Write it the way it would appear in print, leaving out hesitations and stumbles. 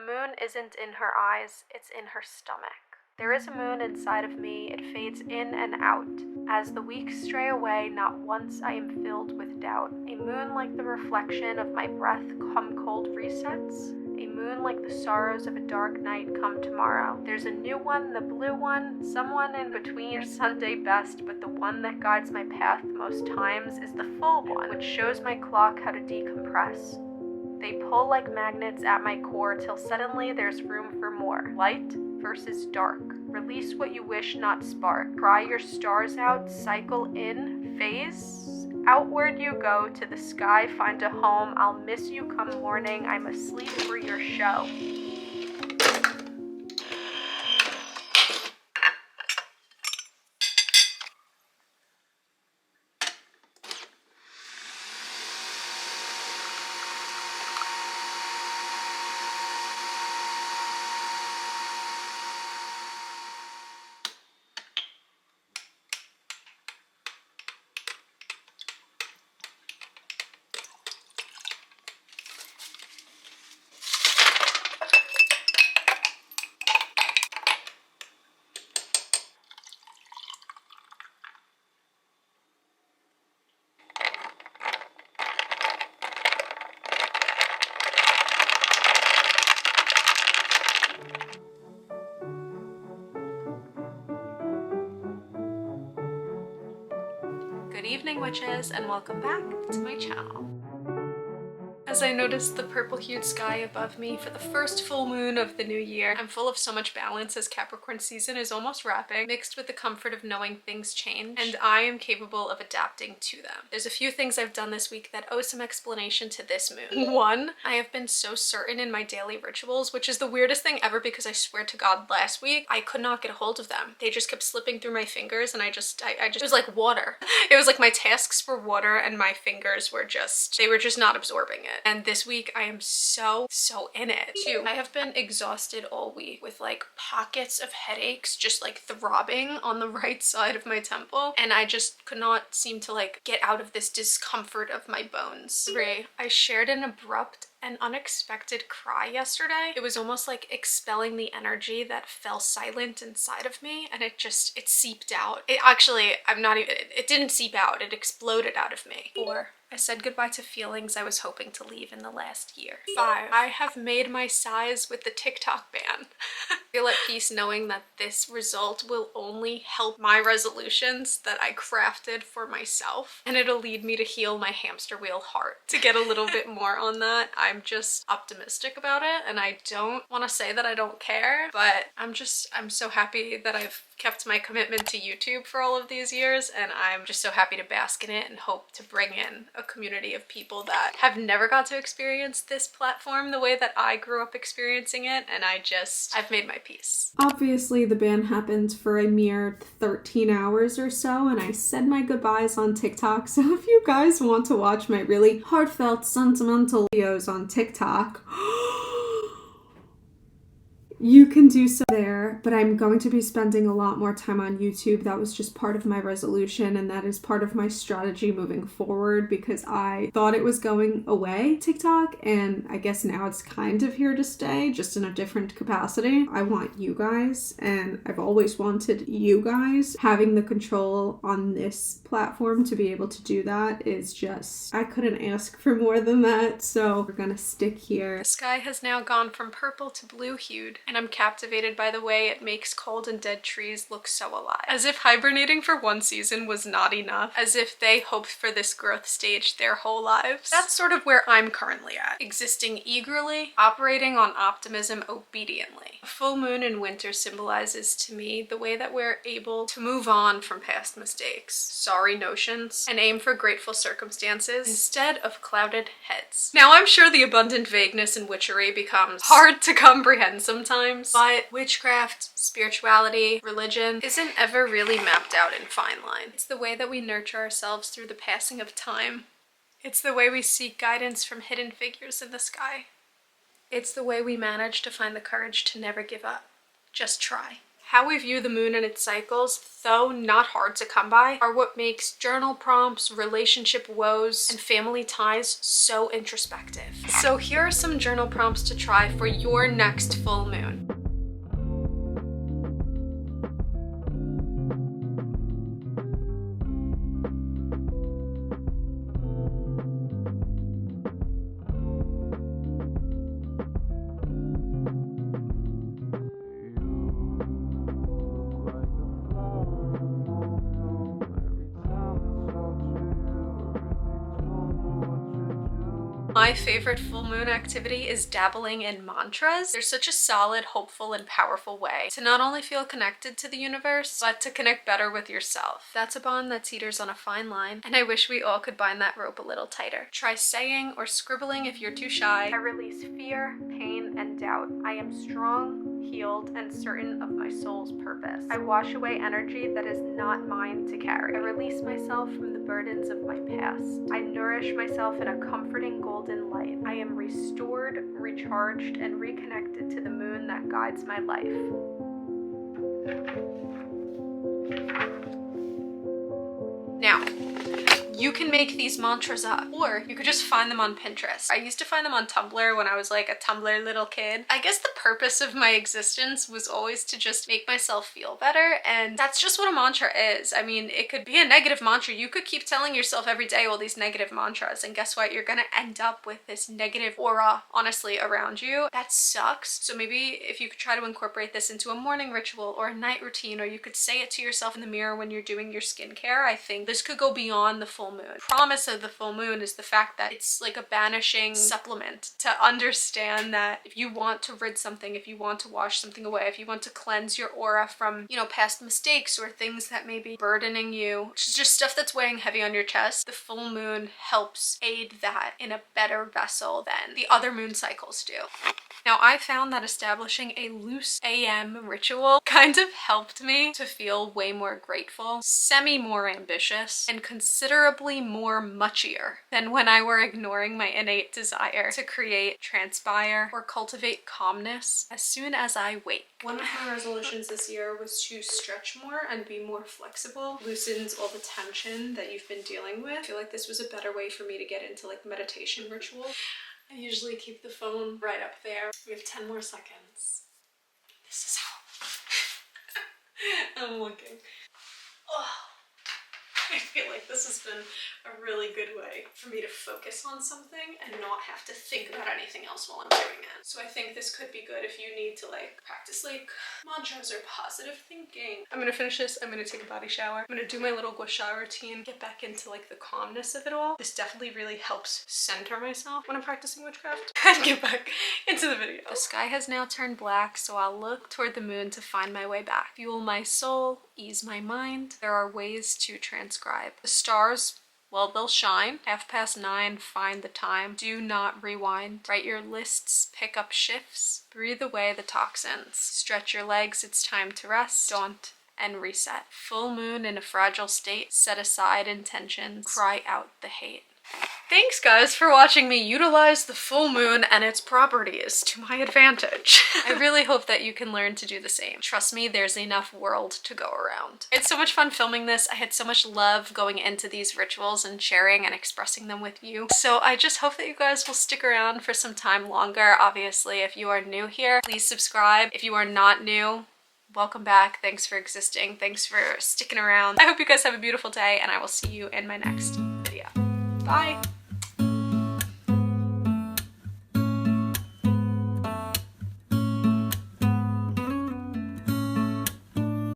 moon isn't in her eyes, it's in her stomach. There is a moon inside of me, it fades in and out. As the weeks stray away, not once I am filled with doubt. A moon like the reflection of my breath come cold resets. A moon like the sorrows of a dark night come tomorrow. There's a new one, the blue one, someone in between Sunday best, but the one that guides my path most times is the full one, which shows my clock how to decompress. They pull like magnets at my core till suddenly there's room for more. Light versus dark. Release what you wish, not spark. Cry your stars out, cycle in, phase. Outward you go, to the sky find a home. I'll miss you come morning, I'm asleep for your show. Good evening, witches, and welcome back to my channel. As I noticed the purple-hued sky above me for the first full moon of the new year, I'm full of so much balance as Capricorn season is almost wrapping, mixed with the comfort of knowing things change, and I am capable of adapting to them. There's a few things I've done this week that owe some explanation to this moon. One, I have been so certain in my daily rituals, which is the weirdest thing ever because I swear to God last week, I could not get a hold of them. They just kept slipping through my fingers and I just, it was like water. It was like my tasks were water and my fingers were just, they were just not absorbing it. And this week I am so in it. Two, I have been exhausted all week with like pockets of headaches just like throbbing on the right side of my temple, and I just could not seem to like get out of this discomfort of my bones. Three, I shared an abrupt and unexpected cry yesterday. It was almost like expelling the energy that fell silent inside of me, and it seeped out. It didn't seep out, it exploded out of me. Four, I said goodbye to feelings I was hoping to leave in the last year. Five, I have made my size with the TikTok ban. I feel at peace knowing that this result will only help my resolutions that I crafted for myself, and it'll lead me to heal my hamster wheel heart. To get a little bit more on that, I'm just optimistic about it, and I don't want to say that I don't care, but I'm so happy that I've kept my commitment to YouTube for all of these years, and I'm just so happy to bask in it and hope to bring in a community of people that have never got to experience this platform the way that I grew up experiencing it, and I've made my peace. Obviously, the ban happened for a mere 13 hours or so, and I said my goodbyes on TikTok, so if you guys want to watch my really heartfelt, sentimental videos on TikTok, you can do so there, but I'm going to be spending a lot more time on YouTube. That was just part of my resolution, and that is part of my strategy moving forward because I thought it was going away, TikTok, and I guess now it's kind of here to stay, just in a different capacity. I want you guys, and I've always wanted you guys. Having the control on this platform to be able to do that is just, I couldn't ask for more than that, so we're gonna stick here. The sky has now gone from purple to blue-hued, and I'm captivated by the way it makes cold and dead trees look so alive. As if hibernating for one season was not enough. As if they hoped for this growth stage their whole lives. That's sort of where I'm currently at. Existing eagerly, operating on optimism obediently. A full moon in winter symbolizes to me the way that we're able to move on from past mistakes, sorry notions, and aim for grateful circumstances instead of clouded heads. Now I'm sure the abundant vagueness in witchery becomes hard to comprehend sometimes, but witchcraft, spirituality, religion isn't ever really mapped out in fine line. It's the way that we nurture ourselves through the passing of time. It's the way we seek guidance from hidden figures in the sky. It's the way we manage to find the courage to never give up. Just try. How we view the moon and its cycles, though not hard to come by, are what makes journal prompts, relationship woes, and family ties so introspective. So here are some journal prompts to try for your next full moon. My favorite full moon activity is dabbling in mantras. They're such a solid, hopeful, and powerful way to not only feel connected to the universe, but to connect better with yourself. That's a bond that teeters on a fine line, and I wish we all could bind that rope a little tighter. Try saying or scribbling if you're too shy. I release fear, pain, and doubt. I am strong, healed, and certain of my soul's purpose. I wash away energy that is not mine to carry. I release myself from the burdens of my past. I nourish myself in a comforting golden light. I am restored, recharged, and reconnected to the moon that guides my life. Now, you can make these mantras up, or you could just find them on Pinterest. I used to find them on Tumblr when I was like a Tumblr little kid. I guess the purpose of my existence was always to just make myself feel better, and that's just what a mantra is. I mean, it could be a negative mantra. You could keep telling yourself every day all these negative mantras, and guess what? You're gonna end up with this negative aura, honestly, around you. That sucks. So maybe if you could try to incorporate this into a morning ritual or a night routine, or you could say it to yourself in the mirror when you're doing your skincare, I think this could go beyond the full moon. Promise of the full moon is the fact that it's like a banishing supplement to understand that if you want to rid something, if you want to wash something away, if you want to cleanse your aura from, you know, past mistakes or things that may be burdening you, which is just stuff that's weighing heavy on your chest, the full moon helps aid that in a better vessel than the other moon cycles do. Now, I found that establishing a loose AM ritual kind of helped me to feel way more grateful, more ambitious, and considerably more muchier than when I were ignoring my innate desire to create, transpire, or cultivate calmness as soon as I wake. One of my resolutions this year was to stretch more and be more flexible. Loosens all the tension that you've been dealing with. I feel like this was a better way for me to get into like meditation ritual. I usually keep the phone right up there. We have 10 more seconds. This is how I'm looking. Oh, I feel like this has been a really good way for me to focus on something and not have to think about anything else while I'm doing it. So I think this could be good if you need to like practice like mantras or positive thinking. I'm gonna finish this, I'm gonna take a body shower, I'm gonna do my little gua sha routine, get back into like the calmness of it all. This definitely really helps center myself when I'm practicing witchcraft and get back into the video. The sky has now turned black, so I'll look toward the moon to find my way back. Fuel my soul, ease my mind. There are ways to transcribe. The stars, well, they'll shine. 9:30, find the time. Do not rewind. Write your lists, pick up shifts. Breathe away the toxins. Stretch your legs, it's time to rest. Daunt and reset. Full moon in a fragile state. Set aside intentions. Cry out the hate. Thanks guys for watching me utilize the full moon and its properties to my advantage. I really hope that you can learn to do the same. Trust me, there's enough world to go around. I had so much fun filming this. I had so much love going into these rituals and sharing and expressing them with you. So I just hope that you guys will stick around for some time longer. Obviously, if you are new here, please subscribe. If you are not new, welcome back. Thanks for existing. Thanks for sticking around. I hope you guys have a beautiful day, and I will see you in my next video. Bye!